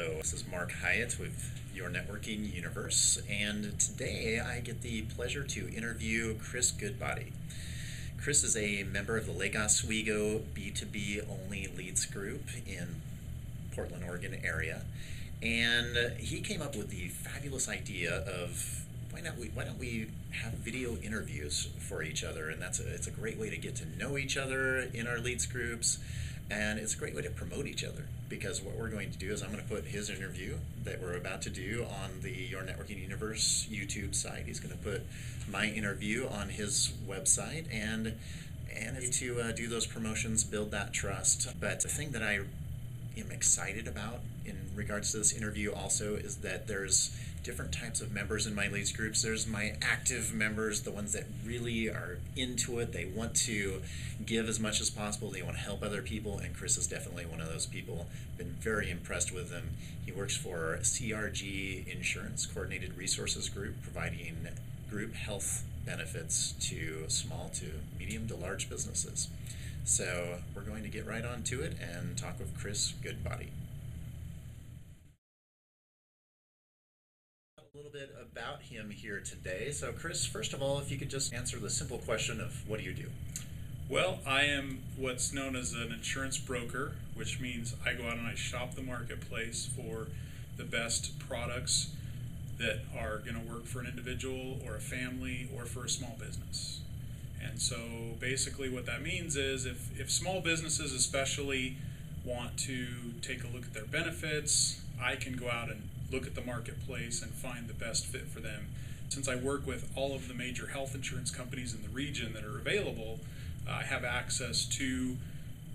Hello, this is Mark Hiatt with Your Networking Universe, and today I get the pleasure to interview Chris Goodbaudy. Chris is a member of the Lake Oswego B2B only leads group in Portland, Oregon area, and he came up with the fabulous idea of why don't we have video interviews for each other, and it's a great way to get to know each other in our leads groups. And it's a great way to promote each other, because what we're going to do is I'm going to put his interview that we're about to do on the Your Networking Universe YouTube site. He's going to put my interview on his website, and to do those promotions, build that trust. But the thing that I am excited about in regards to this interview also is that there's different types of members in my leads groups. There's my active members, the ones that really are into it. They want to give as much as possible. They want to help other people, and Chris is definitely one of those people. Been very impressed with him. He works for CRG Insurance, Coordinated Resources Group, providing group health benefits to small to medium to large businesses. So we're going to get right on to it and talk with Chris Goodbaudy. A little bit about him here today. So Chris, first of all, if you could just answer the simple question of what do you do? Well, I am what's known as an insurance broker, which means I go out and I shop the marketplace for the best products that are going to work for an individual or a family or for a small business. And so basically what that means is if small businesses especially want to take a look at their benefits, I can go out and look at the marketplace and find the best fit for them. Since I work with all of the major health insurance companies in the region that are available, I have access to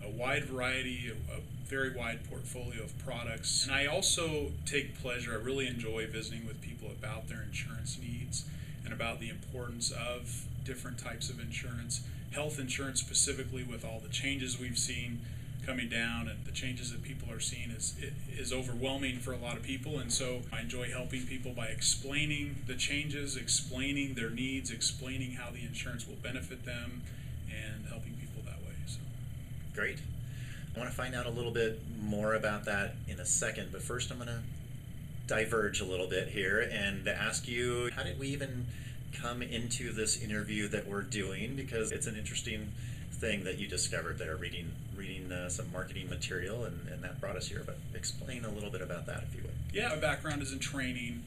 a wide variety, a very wide portfolio of products. And I also take pleasure, I really enjoy visiting with people about their insurance needs and about the importance of different types of insurance. Health insurance specifically, with all the changes we've seen coming down and the changes that people are seeing, is overwhelming for a lot of people. And so I enjoy helping people by explaining the changes, explaining their needs, explaining how the insurance will benefit them, and helping people that way. So great. I want to find out a little bit more about that in a second, but first I'm going to diverge a little bit here and ask you, how did we even come into this interview that we're doing? Because it's an interesting thing that you discovered there, reading some marketing material, and that brought us here. But explain a little bit about that, if you would. Yeah, my background is in training,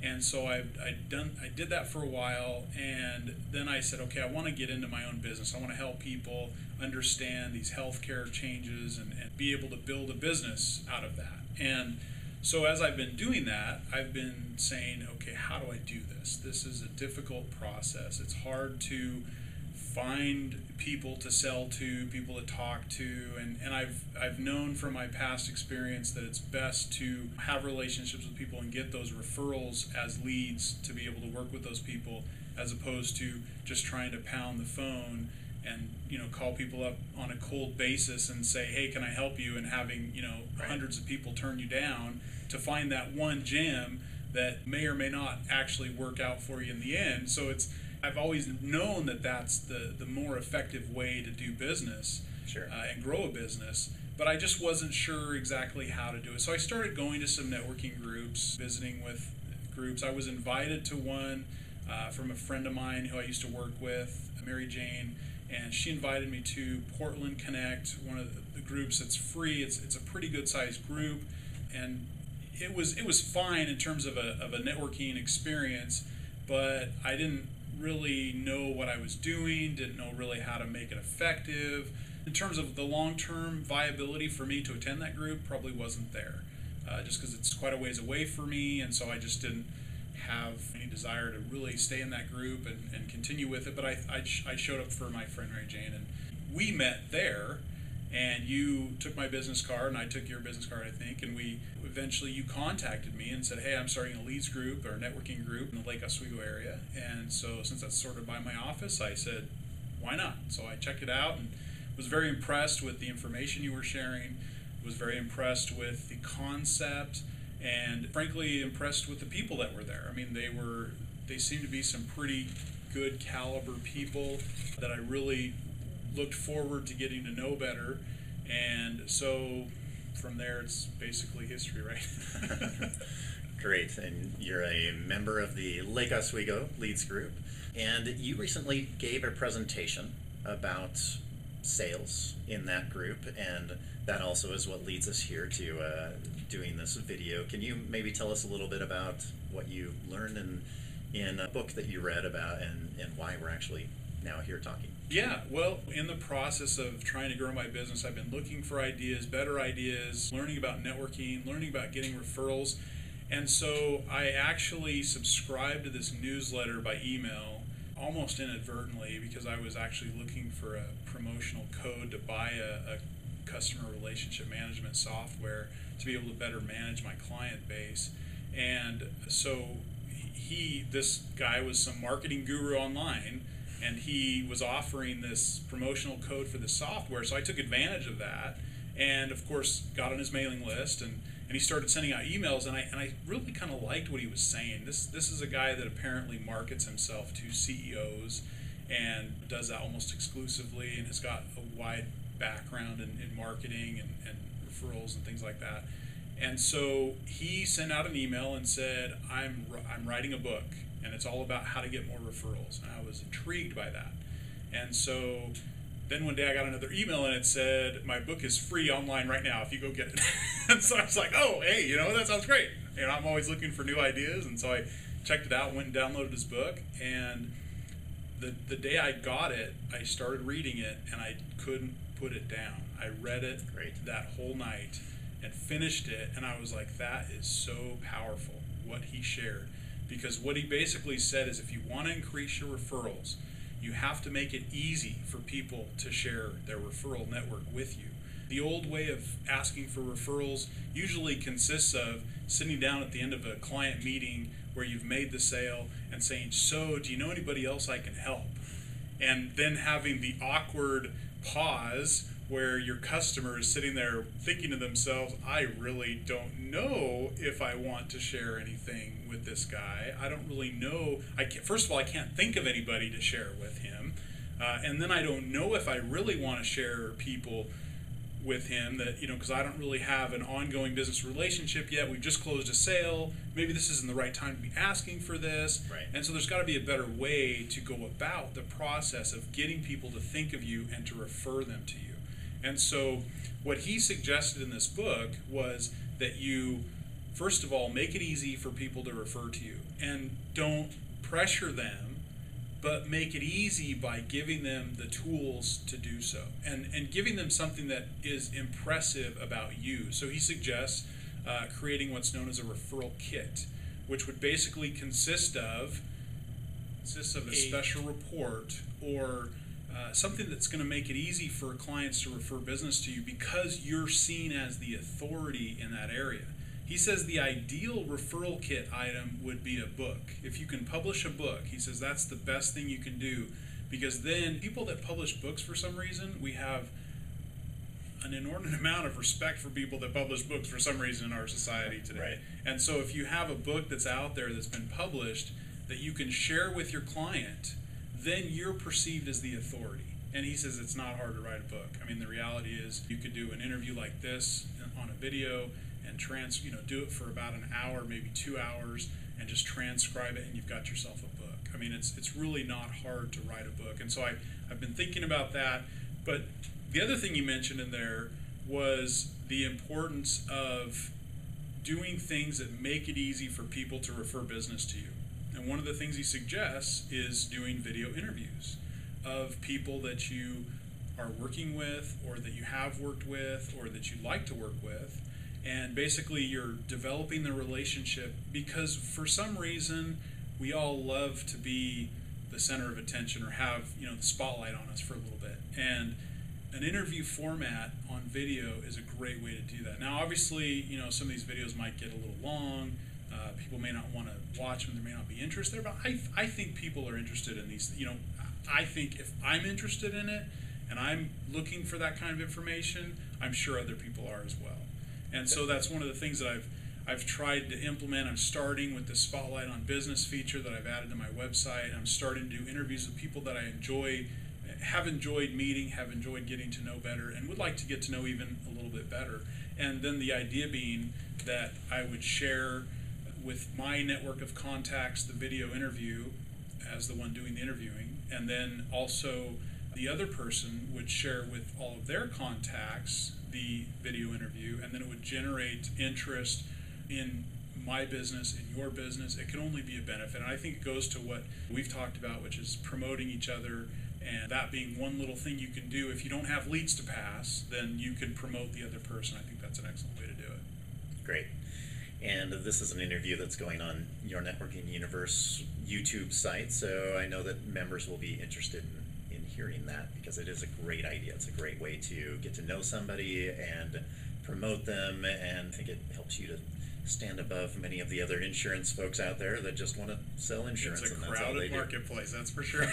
and so I did that for a while, and then I said, okay, I want to get into my own business. I want to help people understand these healthcare changes and be able to build a business out of that. And so as I've been doing that, I've been saying, okay, how do I do this? This is a difficult process. It's hard to find people to sell to, people to talk to, and I've known from my past experience that it's best to have relationships with people and get those referrals as leads to be able to work with those people, as opposed to just trying to pound the phone and call people up on a cold basis and say, hey, can I help you, and having hundreds of people turn you down to find that one gem that may or may not actually work out for you in the end. So I've always known that that's the more effective way to do business. Sure. And grow a business, but I just wasn't sure exactly how to do it. So I started going to some networking groups, visiting with groups. I was invited to one from a friend of mine who I used to work with, Mary Jane, and she invited me to Portland Connect, one of the groups that's free. It's a pretty good sized group, and it was fine in terms of a networking experience, but I didn't really know what I was doing, didn't know really how to make it effective. In terms of the long-term viability for me to attend that group, probably wasn't there, just because it's quite a ways away for me, and so I just didn't have any desire to really stay in that group and continue with it. But I showed up for my friend Mary Jane, and we met there, and you took my business card and I took your business card, I think, and eventually you contacted me and said, hey, I'm starting a leads group or a networking group in the Lake Oswego area. And so since that's sort of by my office, I said, why not? So I checked it out and was very impressed with the information you were sharing, was very impressed with the concept, and frankly impressed with the people that were there. I mean, they seemed to be some pretty good caliber people that I really looked forward to getting to know better. And so from there, it's basically history, right? Great. And you're a member of the Lake Oswego Leads Group. And you recently gave a presentation about sales in that group, and that also is what leads us here to doing this video. Can you maybe tell us a little bit about what you learned in a book that you read about, and why we're actually now here talking? Yeah, well, in the process of trying to grow my business, I've been looking for ideas, better ideas, learning about networking, learning about getting referrals. And so I actually subscribed to this newsletter by email almost inadvertently, because I was actually looking for a promotional code to buy a customer relationship management software to be able to better manage my client base. And so this guy was some marketing guru online, and he was offering this promotional code for the software. So I took advantage of that, and of course got on his mailing list, and he started sending out emails, and I really kind of liked what he was saying. This is a guy that apparently markets himself to CEOs and does that almost exclusively, and has got a wide background in marketing and referrals and things like that. And so he sent out an email and said, I'm writing a book, and it's all about how to get more referrals. And I was intrigued by that. And so then one day I got another email, and it said, my book is free online right now if you go get it. And so I was like, oh, hey, that sounds great. I'm always looking for new ideas. And so I checked it out, went and downloaded his book. And the day I got it, I started reading it, and I couldn't put it down. I read it that whole night and finished it, and I was like, that is so powerful, what he shared. Because what he basically said is, if you want to increase your referrals, you have to make it easy for people to share their referral network with you. The old way of asking for referrals usually consists of sitting down at the end of a client meeting where you've made the sale and saying, so do you know anybody else I can help? And then having the awkward pause where your customer is sitting there thinking to themselves, I really don't know if I want to share anything with this guy. I don't really know. First of all, I can't think of anybody to share with him. And then I don't know if I really want to share people with him, that because I don't really have an ongoing business relationship yet. We've just closed a sale. Maybe this isn't the right time to be asking for this. Right. And so there's got to be a better way to go about the process of getting people to think of you and to refer them to you. And so what he suggested in this book was that you, first of all, make it easy for people to refer to you, and don't pressure them, but make it easy by giving them the tools to do so, and giving them something that is impressive about you. So he suggests creating what's known as a referral kit, which would basically consist of a special report or something that's going to make it easy for clients to refer business to you, because you're seen as the authority in that area. He says the ideal referral kit item would be a book. If you can publish a book, he says that's the best thing you can do, because then people that publish books, for some reason, we have an inordinate amount of respect for people that publish books for some reason in our society today. Right. And so if you have a book that's out there that's been published that you can share with your client, then you're perceived as the authority. And he says it's not hard to write a book. I mean, the reality is you could do an interview like this on a video and do it for about an hour, maybe 2 hours, and just transcribe it, and you've got yourself a book. I mean, it's really not hard to write a book. And so I've been thinking about that. But the other thing you mentioned in there was the importance of doing things that make it easy for people to refer business to you. And one of the things he suggests is doing video interviews of people that you are working with, or that you have worked with, or that you like to work with. And basically you're developing the relationship, because for some reason we all love to be the center of attention, or have the spotlight on us for a little bit. And an interview format on video is a great way to do that. Now obviously some of these videos might get a little long. People may not want to watch them. There may not be interest there, but I think people are interested in these. I think if I'm interested in it and I'm looking for that kind of information, I'm sure other people are as well. And so that's one of the things that I've tried to implement. I'm starting with the Spotlight on Business feature that I've added to my website. I'm starting to do interviews with people that I enjoy have enjoyed meeting, have enjoyed getting to know better, and would like to get to know even a little bit better. And then the idea being that I would share with my network of contacts the video interview as the one doing the interviewing, and then also the other person would share with all of their contacts the video interview, and then it would generate interest in my business, in your business. It can only be a benefit. And I think it goes to what we've talked about, which is promoting each other, and that being one little thing you can do. If you don't have leads to pass, then you can promote the other person. I think that's an excellent way to do it. Great. And this is an interview that's going on Your Networking Universe YouTube site, so I know that members will be interested in hearing that, because it is a great idea. It's a great way to get to know somebody and promote them, and I think it helps you to stand above many of the other insurance folks out there that just want to sell insurance. It's a and that's all they crowded do. marketplace, that's for sure.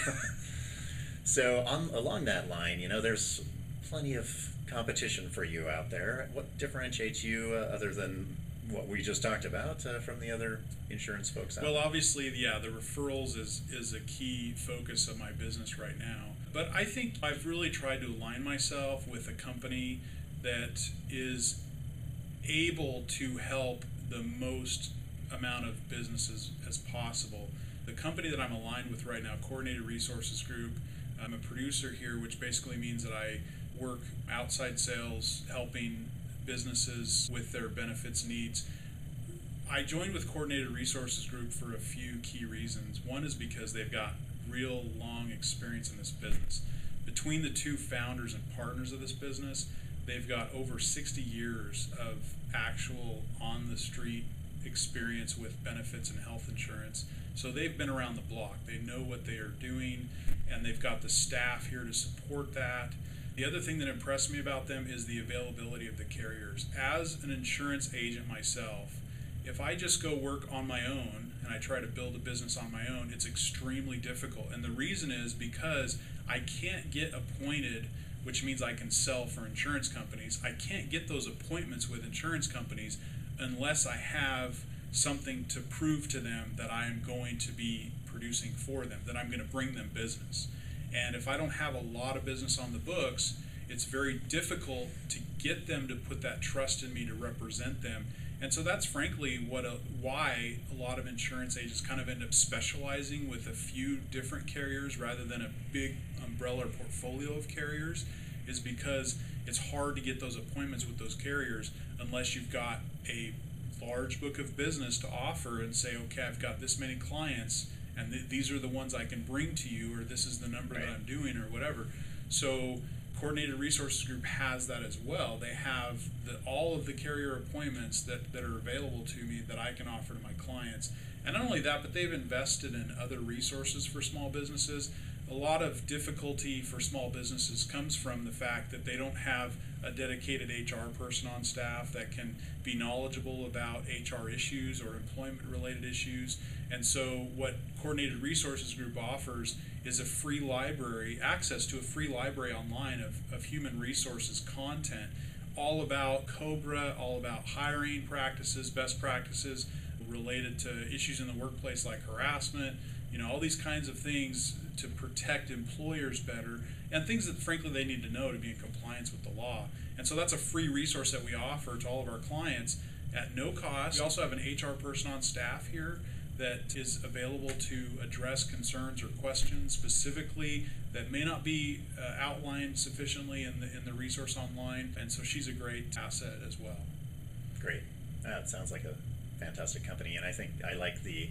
So along that line, there's plenty of competition for you out there. What differentiates you other than what we just talked about from the other insurance folks out there? Well, obviously, the referrals is a key focus of my business right now. But I think I've really tried to align myself with a company that is able to help the most amount of businesses as possible. The company that I'm aligned with right now, Coordinated Resources Group, I'm a producer here, which basically means that I work outside sales, helping businesses with their benefits needs. I joined with Coordinated Resources Group for a few key reasons. One is because they've got real long experience in this business. Between the two founders and partners of this business, they've got over 60 years of actual on-the-street experience with benefits and health insurance. So they've been around the block. They know what they are doing, and they've got the staff here to support that. The other thing that impressed me about them is the availability of the carriers. As an insurance agent myself, if I just go work on my own and I try to build a business on my own, it's extremely difficult. And the reason is because I can't get appointed, which means I can sell for insurance companies. I can't get those appointments with insurance companies unless I have something to prove to them that I am going to be producing for them, that I'm going to bring them business. And if I don't have a lot of business on the books, it's very difficult to get them to put that trust in me to represent them. And so that's frankly why a lot of insurance agents kind of end up specializing with a few different carriers rather than a big umbrella portfolio of carriers, is because it's hard to get those appointments with those carriers unless you've got a large book of business to offer and say, okay, I've got this many clients, and these are the ones I can bring to you, or this is the number that I'm doing, or whatever. So Coordinated Resources Group has that as well. They have all of the carrier appointments that are available to me that I can offer to my clients. And not only that, but they've invested in other resources for small businesses. A lot of difficulty for small businesses comes from the fact that they don't have a dedicated HR person on staff that can be knowledgeable about HR issues or employment-related issues. And so what Coordinated Resources Group offers is a free library, access to a free library online of human resources content, all about COBRA, all about hiring practices, best practices related to issues in the workplace like harassment, all these kinds of things to protect employers better, and things that frankly they need to know to be in compliance with the law. And so that's a free resource that we offer to all of our clients at no cost. We also have an HR person on staff here that is available to address concerns or questions specifically that may not be outlined sufficiently in the resource online, and so she's a great asset as well. Great. That sounds like a fantastic company, and I think I like the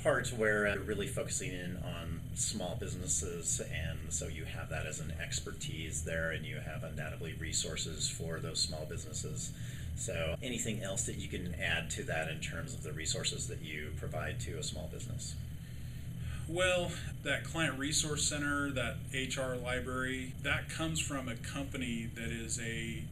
part where you're really focusing in on small businesses, and so you have that as an expertise there, and you have undoubtedly resources for those small businesses. So anything else that you can add to that in terms of the resources that you provide to a small business? Well, that Client Resource Center, that HR library, that comes from a company that is a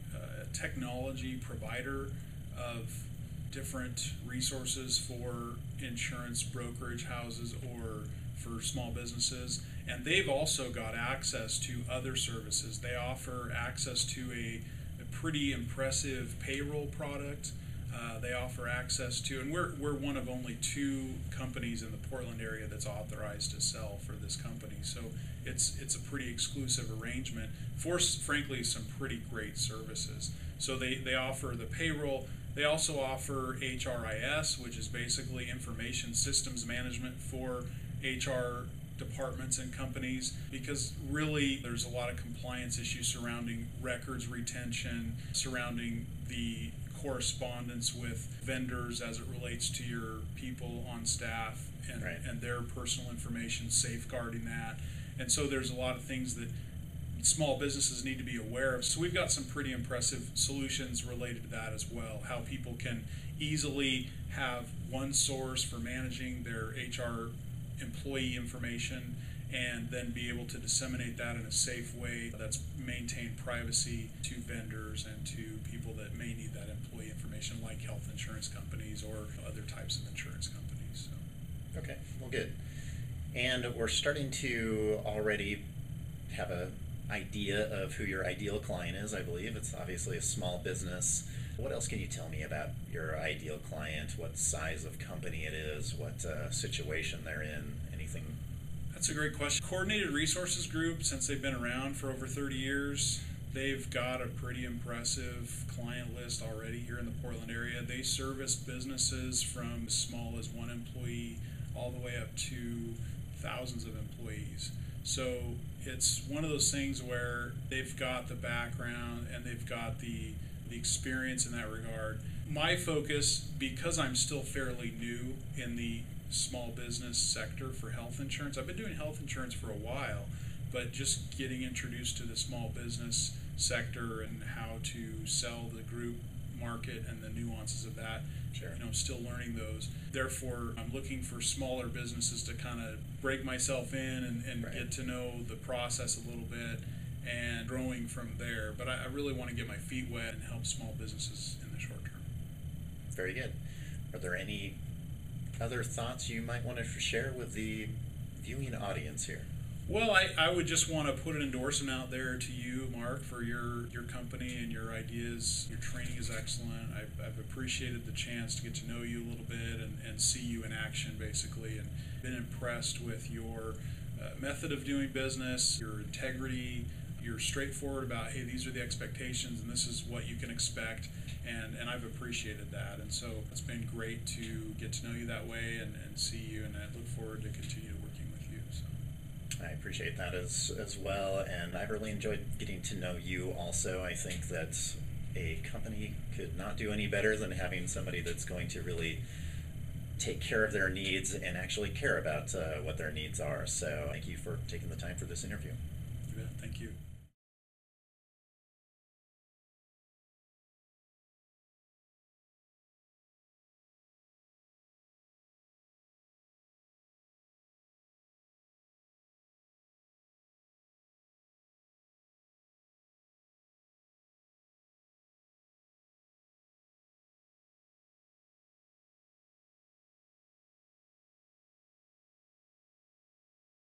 technology provider of different resources for insurance brokerage houses or for small businesses, and they've also got access to other services. They offer access to a pretty impressive payroll product. They offer access to, and we're one of only 2 companies in the Portland area that's authorized to sell for this company. So it's a pretty exclusive arrangement for, frankly, some pretty great services. So they offer the payroll. They also offer HRIS, which is basically information systems management for HR departments and companies, because really there's a lot of compliance issues surrounding records retention, surrounding the correspondence with vendors as it relates to your people on staff and, right, and their personal information, safeguarding that. And so there's a lot of things that small businesses need to be aware of. So we've got some pretty impressive solutions related to that as well. How people can easily have one source for managing their HR employee information and then be able to disseminate that in a safe way that's maintained privacy to vendors and to people that may need that employee information, like health insurance companies or other types of insurance companies. So. Okay, well, good. And we're starting to already have an idea of who your ideal client is, I believe. It's obviously a small business. What else can you tell me about your ideal client? What size of company it is? What situation they're in? Anything? That's a great question. Coordinated Resources Group, since they've been around for over 30 years, they've got a pretty impressive client list already here in the Portland area. They service businesses from as small as 1 employee all the way up to thousands of employees. So it's one of those things where they've got the background and they've got the experience in that regard. My focus, because I'm still fairly new in the small business sector for health insurance, I've been doing health insurance for a while, but just getting introduced to the small business sector and how to sell the group market and the nuances of that. Sure. I'm still learning those. Therefore, I'm looking for smaller businesses to kind of break myself in and right, get to know the process a little bit and growing from there. But I really want to get my feet wet and help small businesses in the short term. Very good. Are there any other thoughts you might want to share with the viewing audience here? Well, I would just want to put an endorsement out there to you, Mark, for your company and your ideas. Your training is excellent. I've appreciated the chance to get to know you a little bit and see you in action, basically, and been impressed with your method of doing business, your integrity. You're straightforward about, hey, these are the expectations and this is what you can expect, and I've appreciated that. And so it's been great to get to know you that way and see you, and I look forward to continue working with you. So. I appreciate that as well, and I've really enjoyed getting to know you also. I think that a company could not do any better than having somebody that's going to really take care of their needs and actually care about what their needs are. So thank you for taking the time for this interview. You bet. Thank you.